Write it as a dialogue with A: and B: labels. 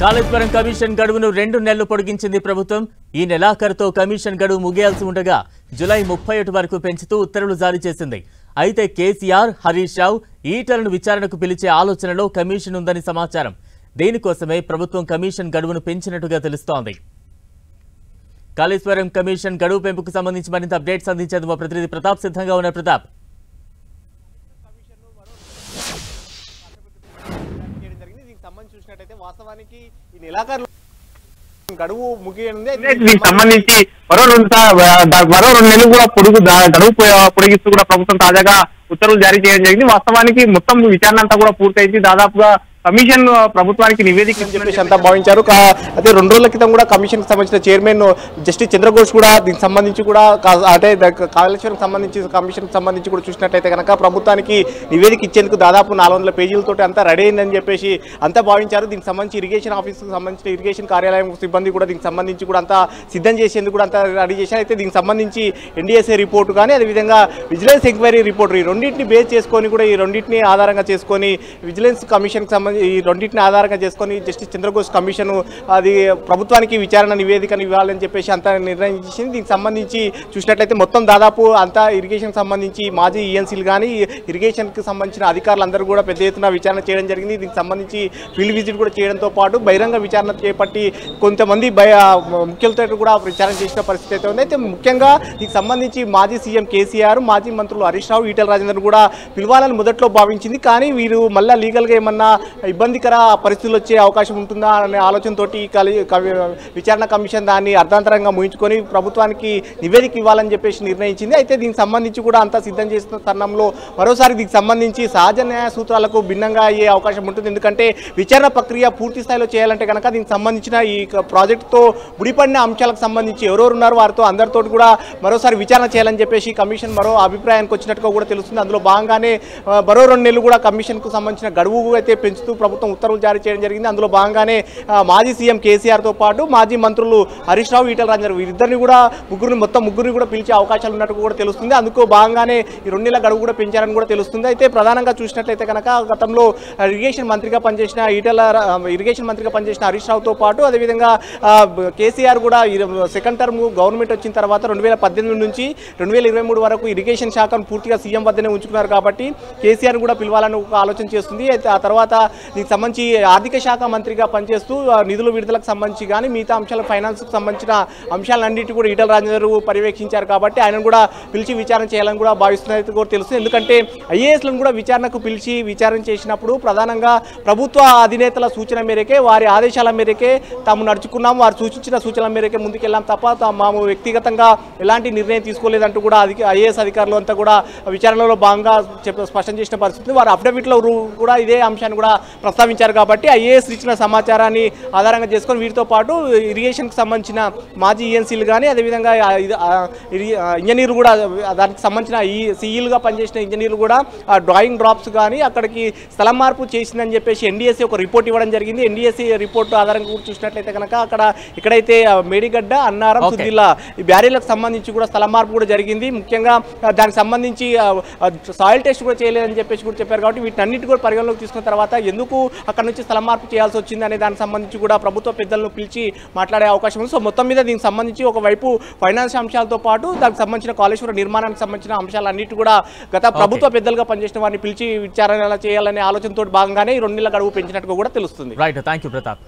A: Kaleshwaram commission గడువును 2 నెలలు పొడిగించింది ప్రభుత్వం. ఈ నెలాఖరుతో కమిషన్ గడువు ముగియాల్సి ఉండగా జూలై 31 వరకు పెంచుతూ ఉత్తర్వులు జారీ చేసింది. అయితే కేసీఆర్, హరీష్ రావు ఈటలను విచారణకు పిలిచే ఆలోచనలో కమిషన్ ఉందని సమాచారం. దీనికోసమే ప్రభుత్వం కమిషన్ గడువును పెంచినట్టుగా తెలుస్తోంది. కాళేశ్వరం కమిషన్ గడువు పెంపుకు సంబంధించి మరింత అప్డేట్స్ అందించేందుకు మా ప్రతినిధి ప్రతాప్ సిద్ధంగా ఉన్నారు. ప్రతాప్,
B: చూసినట్టయితే వాస్తవానికి ఈ నెలాఖరు గడువు ముగియనుంది.
C: దీనికి సంబంధించి మరో 2 నెలలు కూడా గడువు పొడిగిస్తూ కూడా ప్రభుత్వం తాజాగా ఉత్తర్వులు జారీ చేయడం జరిగింది. వాస్తవానికి మొత్తం విచారణ అంతా కూడా పూర్తయింది. దాదాపుగా కమిషన్ ప్రభుత్వానికి నివేదిక
B: చెప్పేసి అంతా భావించారు. అయితే 2 రోజుల క్రితం కూడా కమిషన్ కి సంబంధించిన చైర్మన్ జస్టిస్ చంద్రఘోష్ కూడా దీనికి సంబంధించి కూడా అంటే కాళేశ్వరం సంబంధించి కమిషన్ కి సంబంధించి కూడా చూసినట్టయితే కనుక ప్రభుత్వానికి నివేదిక ఇచ్చేందుకు దాదాపు 400 పేజీలతో అంతా రెడీ అయిందని చెప్పేసి అంతా భావించారు. దీనికి సంబంధించి ఇరిగేషన్ ఆఫీస్కి సంబంధించిన ఇరిగేషన్ కార్యాలయం సిబ్బంది కూడా దీనికి సంబంధించి కూడా అంతా సిద్ధం చేసేందుకు కూడా అంతా రెడీ చేశారు. అయితే దీనికి సంబంధించి ఎన్డీఎస్ఏ రిపోర్టు కానీ అదేవిధంగా విజిలెన్స్ ఎంక్వైరీ రిపోర్ట్ ఈ రెండింటిని బేస్ చేసుకొని కూడా ఈ రెండింటిని ఆధారంగా చేసుకొని విజిలెన్స్ కమిషన్కి సంబంధించి ఈ రెండింటిని ఆధారంగా చేసుకొని జస్టిస్ చంద్రఘోష్ కమిషన్ అది ప్రభుత్వానికి విచారణ నివేదికను ఇవ్వాలని చెప్పేసి అంతా నిర్ణయం చేసింది. దీనికి సంబంధించి చూసినట్లయితే మొత్తం దాదాపు అంతా ఇరిగేషన్ సంబంధించి మాజీ ఈఎన్సీలు కానీ ఇరిగేషన్కి సంబంధించిన అధికారులందరూ కూడా పెద్ద ఎత్తున విచారణ చేయడం జరిగింది. దీనికి సంబంధించి ఫీల్డ్ విజిట్ కూడా చేయడంతో పాటు బహిరంగ విచారణ చేపట్టి కొంతమంది ముఖ్యులతో కూడా విచారణ చేసిన పరిస్థితి అయితే ఉంది. అయితే ముఖ్యంగా దీనికి సంబంధించి మాజీ సీఎం కేసీఆర్, మాజీ మంత్రులు హరీష్ రావు, ఈటెల రాజేందర్ కూడా పిలవాలని మొదట్లో భావించింది. కానీ వీరు మళ్ళీ లీగల్గా ఏమన్నా ఇబ్బందికర పరిస్థితులు వచ్చే అవకాశం ఉంటుందా అనే ఆలోచనతోటి విచారణ కమిషన్ దాన్ని అర్ధాంతరంగా ముగించుకొని ప్రభుత్వానికి నివేదిక ఇవ్వాలని చెప్పేసి నిర్ణయించింది. అయితే దీనికి సంబంధించి కూడా అంతా సిద్ధం చేసిన తరుణంలో మరోసారి దీనికి సంబంధించి సహజ న్యాయ సూత్రాలకు భిన్నంగా అయ్యే అవకాశం ఉంటుంది. ఎందుకంటే విచారణ ప్రక్రియ పూర్తి స్థాయిలో చేయాలంటే కనుక దీనికి సంబంధించిన ఈ ప్రాజెక్టుతో ముడిపడిన అంశాలకు సంబంధించి ఎవరెవరు ఉన్నారు వారితో అందరితో కూడా మరోసారి విచారణ చేయాలని చెప్పేసి కమిషన్ మరో అభిప్రాయానికి వచ్చినట్టుగా కూడా తెలుస్తుంది. అందులో భాగంగానే మరో 2 నెలలు కూడా కమిషన్కు సంబంధించిన గడువు అయితే పెంచుతూ ప్రభుత్వం ఉత్తర్వులు జారీ చేయడం జరిగింది. అందులో భాగంగానే మాజీ సీఎం కేసీఆర్తో పాటు మాజీ మంత్రులు హరీష్ రావు, ఈటెల రాజేందర్ వీరిద్దరిని కూడా ముగ్గురిని కూడా పిలిచే అవకాశాలు ఉన్నట్టు కూడా తెలుస్తుంది. అందుకు భాగంగానే ఈ 2 నెలల గడువు కూడా పెంచారని కూడా తెలుస్తుంది. అయితే ప్రధానంగా చూసినట్లయితే కనుక గతంలో ఇరిగేషన్ మంత్రిగా పనిచేసిన హరీష్ రావుతో పాటు అదేవిధంగా కేసీఆర్ కూడా సెకండ్ టర్మ్ గవర్నమెంట్ వచ్చిన తర్వాత 2018 నుంచి 2023 వరకు ఇరిగేషన్ శాఖను పూర్తిగా సీఎం వద్దనే ఉంచుకున్నారు. కాబట్టి కేసీఆర్ కూడా పిలవాలని ఒక ఆలోచన చేస్తుంది. అయితే ఆ తర్వాత దీనికి సంబంధించి ఆర్థిక శాఖ మంత్రిగా పనిచేస్తూ నిధుల విడుదలకు సంబంధించి కానీ మిగతా అంశాలు ఫైనాన్స్కి సంబంధించిన అంశాలన్నింటినీ కూడా ఈటెల రాజేందర్ పర్యవేక్షించారు. కాబట్టి ఆయనను కూడా పిలిచి విచారణ చేయాలని కూడా భావిస్తున్నది కూడా తెలుస్తుంది. ఎందుకంటే ఐఏఎస్లను కూడా విచారణకు పిలిచి విచారణ చేసినప్పుడు ప్రధానంగా ప్రభుత్వ అధినేతల సూచన మేరకే, వారి ఆదేశాల మేరకే తాము నడుచుకున్నాం, వారు సూచించిన సూచనల మేరకే ముందుకెళ్ళాం తప్ప మేము వ్యక్తిగతంగా ఎలాంటి నిర్ణయం తీసుకోలేదంటూ కూడా ఐఏఎస్ అధికారులు అంతా కూడా విచారణలో భాగంగా స్పష్టం చేసిన పరిస్థితి. వారు అఫిడవిట్లో కూడా ఇదే అంశాన్ని కూడా ప్రస్తావించారు. కాబట్టి ఐఏఎస్ ఇచ్చిన సమాచారాన్ని ఆధారంగా చేసుకొని వీరితో పాటు ఇరిగేషన్కి సంబంధించిన మాజీ ఈఎన్సీలు కానీ అదేవిధంగా ఇంజనీర్లు కూడా దానికి సంబంధించిన సిఈలుగా పనిచేసిన ఇంజనీర్లు కూడా డ్రాయింగ్ డ్రాప్స్ కానీ అక్కడికి స్థలం మార్పు చేసిందని చెప్పేసి ఎన్డీఎస్సీ ఒక రిపోర్ట్ ఇవ్వడం జరిగింది. ఎన్డీఎస్సీ రిపోర్టు ఆధారంగా కూడా చూసినట్లయితే కనుక ఎక్కడైతే మేడిగడ్డ, అన్నారం, సుద్దిల్లా ఈ బ్యారేజ్లకు సంబంధించి కూడా స్థలం మార్పు కూడా జరిగింది. ముఖ్యంగా దానికి సంబంధించి సాయిల్ టెస్ట్ కూడా చేయలేదని చెప్పేసి కూడా చెప్పారు. కాబట్టి వీటన్నిటి కూడా పరిగణలోకి తీసుకున్న తర్వాత ఎందుకు అక్కడ నుంచి స్థలం మార్పు చేయాల్సి వచ్చింది అనే దానికి సంబంధించి కూడా ప్రభుత్వ పెద్దలను పిలిచి మాట్లాడే అవకాశం ఉంది. సో మొత్తం మీద దీనికి సంబంధించి ఒకవైపు ఫైనాన్స్ అంశాలతో పాటు దానికి సంబంధించిన కాళేశ్వరం నిర్మాణానికి సంబంధించిన అంశాలన్నిటి కూడా గత ప్రభుత్వ పెద్దలుగా పనిచేసిన వారిని పిలిచి విచారణ చేయాలనే ఆలోచనతో భాగంగానే ఈ 2 నెలల గడువు పెంచినట్టుగా కూడా తెలుస్తుంది.
A: Right, thank you Pratap.